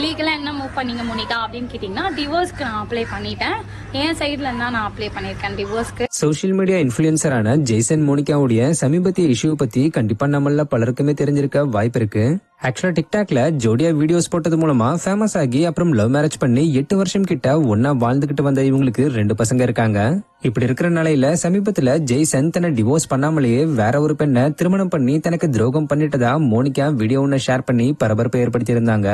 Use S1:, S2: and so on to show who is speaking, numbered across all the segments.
S1: லீகலா என்ன மூவ் பண்ணீங்க மோனிகா அப்படின்னு கேட்டீங்கன்னா, டிவோர்ஸ்க்கு நான் அப்ளை பண்ணிட்டேன். என் சைட்ல இருந்தா நான் அப்ளை பண்ணிருக்கேன் டிவோர்ஸ்க்கு.
S2: சோசியல் மீடியா இன்ஃபுளுசரான ஜெய்சன் மோனிகாவுடைய சமீபத்திய இஷ்யூ பத்தி கண்டிப்பா நம்மள பலருக்குமே தெரிஞ்சிருக்க வாய்ப்பு இருக்கு. ஆக்சுவலா டிக்டாக்ல ஜோடியா வீடியோஸ் போட்டது மூலமா ஃபேமஸ் ஆகி அப்புறம் லவ் மேரேஜ் பண்ணி 8 வருஷம் கிட்ட ஒன்னா வாழ்ந்துகிட்டு வந்த இவங்களுக்கு 2 பசங்க இருக்காங்க. இப்படி இருக்கிற நிலையில சமீபத்துல ஜெய்சன் தன்னை டிவோர்ஸ் பண்ணாமலேயே வேற ஒரு பெண்ணை திருமணம் பண்ணி தனக்கு துரோகம் பண்ணிட்டதா மோனிகா வீடியோ ஒன்னு ஷேர் பண்ணி பரபரப்பை ஏற்படுத்தி இருந்தாங்க.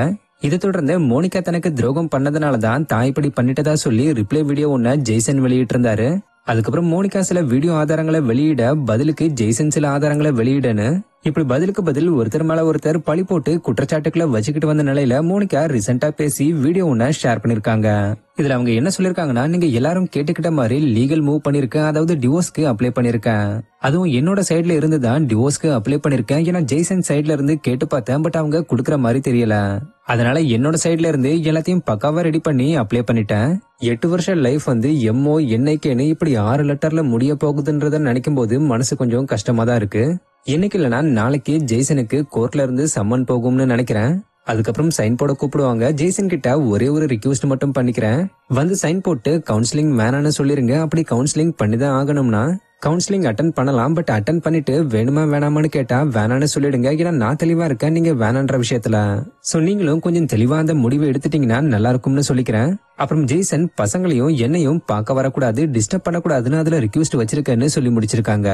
S2: இதை தொடர்ந்து மோனிகா தனக்கு துரோகம் பண்ணதுனாலதான் தான் இப்படி பண்ணிட்டதா சொல்லி ரிப்ளை வீடியோ ஒன்ன ஜெய்சன் வெளியிட்டு இருந்தாரு. அதுக்கப்புறம் மோனிகா சில வீடியோ ஆதாரங்களை வெளியிட, பதிலுக்கு ஜெய்சன் சில ஆதாரங்களை வெளியிடன்னு இப்படி பதிலுக்கு பதில் ஒருத்தர் மேல ஒருத்தர் பழி போட்டு குற்றச்சாட்டுக்களை வச்சுக்கிட்டு வந்த நிலையில மோனிகா ரீசெண்டா பேசி வீடியோ ஒன்ன ஷேர் பண்ணிருக்காங்க. இதுல அவங்க என்ன சொல்லிருக்காங்கன்னா, நீங்க எல்லாரும் கேட்டுக்கிட்ட மாதிரி லீகல் மூவ் பண்ணிருக்கேன், அதாவது டிவோர்ஸ்க்கு அப்ளை பண்ணிருக்கேன். அதுவும் என்னோட சைட்ல இருந்து தான் டிவோர்ஸ்க்கு அப்ளை பண்ணிருக்கேன். ஏன்னா ஜெய்சன் சைட்ல இருந்து கேட்டு பார்த்தேன், பட் அவங்க குடுக்கற மாதிரி தெரியல. அதனால என்னோட சைட்ல இருந்து எல்லாத்தையும் பக்காவா ரெடி பண்ணி அப்ளை பண்ணிட்டேன். 8 வருஷம் லைஃப் வந்து எம்ஓ என்ஐகேன்னு இப்படி 6 லெட்டர்ல முடிய போகுதுன்றத நினைக்கும் போது மனசு கொஞ்சம் கஷ்டமா தான் இருக்கு. என்னைக்கு இல்லைன்னா நாளைக்கு ஜெய்சனுக்கு கோர்ட்ல இருந்து சம்மன் போகும்னு நினைக்கிறேன். அதுக்கப்புறம் சைன் போட கூப்பிடுவாங்க. ஜெய்சன் கிட்ட ஒரே ஒரு ரிக்வெஸ்ட் மட்டும் பண்ணிக்கிறேன், வந்து சைன் போட்டு கவுன்சிலிங் வேணான்னு சொல்லிருங்க. அப்படி கவுன்சிலிங் பண்ணிதான் ஆகணும்னா கவுன்சிலிங் அட்டன் பண்ணலாம், பட் அட்டன் பண்ணிட்டு வேணுமா வேணாமான்னு கேட்டா வேணான்னு சொல்லிடுங்க. ஏன்னா நான் தெளிவா இருக்கேன் நீங்க வேணான்ற விஷயத்துல. சோ நீங்களும் கொஞ்சம் தெளிவா அந்த முடிவை எடுத்துட்டீங்கன்னா நல்லா இருக்கும்னு சொல்லிக்கிறேன். அப்புறம் ஜெய்சன் பசங்களையும் என்னையும் பார்க்க வரக்கூடாது, டிஸ்டர்ப் பண்ணக்கூடாதுன்னு அதுல ரிக்வெஸ்ட் வச்சிருக்கேன்னு சொல்லி முடிச்சிருக்காங்க.